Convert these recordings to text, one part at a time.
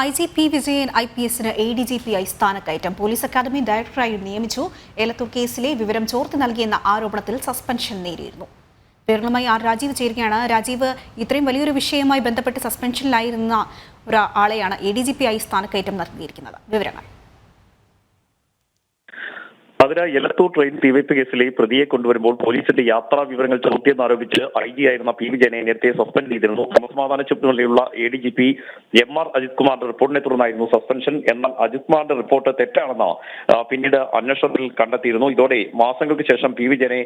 IGP Vijayan IPSന് ADGP ആയി സ്ഥാനക്കയറ്റം. Police academy ഡയറക്ടറായി നിയമിച്ചു. എലത്തൂർ കേസിലെ വിവരം ചോർത്തി നൽകിയെന്ന ആരോപണത്തിൽ സസ്പെൻഷൻ നേരിയിരുന്നു. വിവരങ്ങളുമായി രാജീവ് ചേരുകയാണ്. രാജീവ്, ഇത്രയും വലിയൊരു വിഷയവുമായി ബന്ധപ്പെട്ട് സസ്പെൻഷനിലായിരുന്ന ഒരാളെയാണ് ADGP ആയി സ്ഥാനക്കയറ്റം നൽകിയിരിക്കുന്നത്. വിവരങ്ങൾ. അതിന് എലത്തൂർ ട്രെയിൻ തീവെപ്പ് കേസിലെ പ്രതിയെ കൊണ്ടുവരുമ്പോൾ പോലീസിന്റെ യാത്രാ വിവരങ്ങൾ ചോർത്തിയെന്നാരോപിച്ച് IG ആയിരുന്ന PV ജയനെ നേരത്തെ സസ്പെൻഡ് ചെയ്തിരുന്നു. ക്രമസമാധാന ചുമതലയുള്ള ADGP MR അജിത് കുമാറിന്റെ റിപ്പോർട്ടിനെ തുടർന്നായിരുന്നു സസ്പെൻഷൻ. എന്നാൽ അജിത് കുമാറിന്റെ റിപ്പോർട്ട് തെറ്റാണെന്ന് പിന്നീട് അന്വേഷണത്തിൽ കണ്ടെത്തിയിരുന്നു. ഇതോടെ മാസങ്ങൾക്ക് ശേഷം PV ജയനെ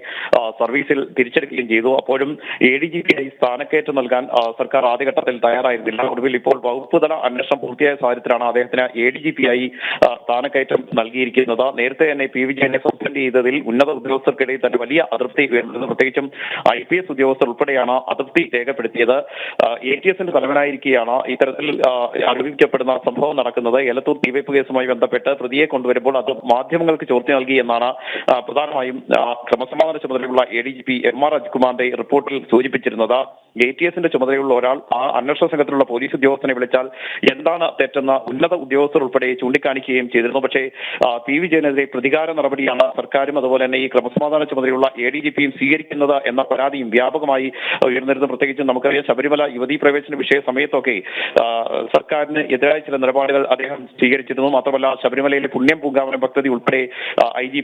സർവീസിൽ തിരിച്ചെടുക്കുകയും ചെയ്തു. അപ്പോഴും ADGP ആയി സ്ഥാനക്കയറ്റം നൽകാൻ സർക്കാർ ആദ്യഘട്ടത്തിൽ തയ്യാറായിരുന്നില്ല. ഒടുവിൽ ഇപ്പോൾ വകുപ്പ് തല അന്വേഷണം പൂർത്തിയായ സാഹചര്യത്തിലാണ് അദ്ദേഹത്തിന് ADGP ആയി സ്ഥാനക്കയറ്റം നൽകിയിരിക്കുന്നത്. നേരത്തെ തന്നെ PV ജയനെ സസ്പെൻഡ് ചെയ്തതിൽ ഉന്നത ഉദ്യോഗസ്ഥർക്കിടയിൽ തന്നെ വലിയ അതൃപ്തി വരുന്നത്, പ്രത്യേകിച്ചും IPS ഉദ്യോഗസ്ഥർ ഉൾപ്പെടെയാണ് അതൃപ്തി രേഖപ്പെടുത്തിയത്. ATSന്റെ തലവനായിരിക്കെയാണ് ഇത്തരത്തിൽ ആരോപിക്കപ്പെടുന്ന സംഭവം നടക്കുന്നത്. എലത്തൂർ തീവെപ്പ് കേസുമായി ബന്ധപ്പെട്ട് പ്രതിയെ കൊണ്ടുവരുമ്പോൾ അത് മാധ്യമങ്ങൾക്ക് ചോർത്തി നൽകി എന്നാണ് പ്രധാനമായും ക്രമസമാധാന ചുമതലയുള്ള ADGP MR അജിത് കുമാറിന്റെ റിപ്പോർട്ടിൽ സൂചിപ്പിച്ചിരുന്നത്. ATSന്റെ ചുമതലയുള്ള ഒരാൾ ആ അന്വേഷണ സംഘത്തിലുള്ള പോലീസ് ഉദ്യോഗസ്ഥനെ വിളിച്ചാൽ എന്താണ് തെറ്റെന്ന് ഉന്നത ഉദ്യോഗസ്ഥർ ഉൾപ്പെടെ ചൂണ്ടിക്കാണിക്കുകയും ചെയ്തിരുന്നു. പക്ഷേ PV ജയനെതിരെ പ്രതികാര നടപടിയാണ് സർക്കാരും അതുപോലെ തന്നെ ഈ ക്രമസമാധാന ചുമതലയുള്ള ADGPയും സ്വീകരിക്കുന്നത് എന്ന പരാതിയും വ്യാപകമായി ഉയർന്നിരുന്നു. പ്രത്യേകിച്ചും നമുക്കറിയാം, ശബരിമല യുവതീ പ്രവേശന വിഷയ സമയത്തൊക്കെ സർക്കാരിന് എതിരായ ചില നിലപാടുകൾ അദ്ദേഹം സ്വീകരിച്ചിരുന്നു. മാത്രമല്ല, ശബരിമലയിലെ പുണ്യം പൂങ്കാവനം പദ്ധതി ഉൾപ്പെടെ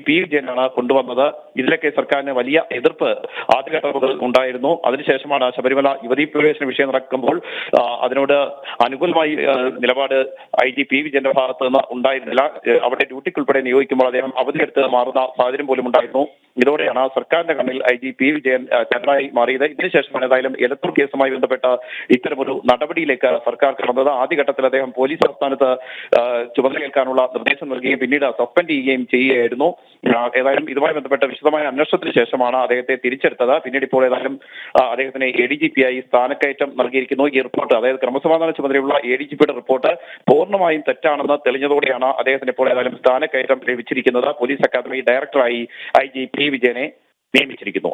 PV ജയനാണ് കൊണ്ടുവന്നത്. ഇതിലൊക്കെ സർക്കാരിന് വലിയ എതിർപ്പ് ആദ്യഘട്ടം മുതൽ ഉണ്ടായിരുന്നു. അതിനുശേഷമാണ് ശബരിമല യുവതീ പ്രവേശന വിഷയം നടക്കുമ്പോൾ അതിനോട് അനുകൂലമായി നിലപാട് PV ജയന്റെ ഭാഗത്ത് നിന്ന് ഉണ്ടായിരുന്നില്ല. അവിടെ ഡ്യൂട്ടിക്കുൾപ്പെടെ നിയോഗിക്കുമ്പോൾ അദ്ദേഹം അവധിയെടുത്ത് മാറുന്ന സാഹചര്യം പോലും ഉണ്ടായിരുന്നു. ഇതോടെയാണ് സർക്കാരിന്റെ കണ്ണിൽ PV ജയൻ തെറ്റായി മാറിയത്. ഇതിനുശേഷമാണ് ഏതായാലും എലത്തൂർ കേസുമായി ബന്ധപ്പെട്ട ഇത്തരമൊരു നടപടിയിലേക്ക് സർക്കാർ കടന്നത്. ആദ്യഘട്ടത്തിൽ അദ്ദേഹം പോലീസ് ആസ്ഥാനത്ത് ചുമതലയേൽക്കാനുള്ള നിർദ്ദേശം നൽകുകയും പിന്നീട് സസ്പെൻഡ് ചെയ്യുകയും ചെയ്യുകയായിരുന്നു. ഏതായാലും ഇതുമായി ബന്ധപ്പെട്ട വിശദമായ അന്വേഷണത്തിന് ശേഷമാണ് അദ്ദേഹത്തെ തിരിച്ചെടുത്തത്. പിന്നീട് ഇപ്പോൾ ഏതായാലും അദ്ദേഹത്തിന് ADGP ആയി സ്ഥാനക്കയറ്റം നൽകിയിരിക്കുന്നു. ഈ റിപ്പോർട്ട്, അതായത് ക്രമസമാധാന ചുമതലയുള്ള ADGPയുടെ റിപ്പോർട്ട് പൂർണ്ണമായും തെറ്റാണെന്ന് തെളിഞ്ഞതോടെയാണ് അദ്ദേഹത്തിന് ഇപ്പോൾ ഏതായാലും സ്ഥാനക്കയറ്റം ലഭിച്ചിരിക്കുന്നത്. പോലീസ് അക്കാദമി ഡയറക്ടറായി IGP വിജയനെ നിയമിച്ചിരിക്കുന്നു.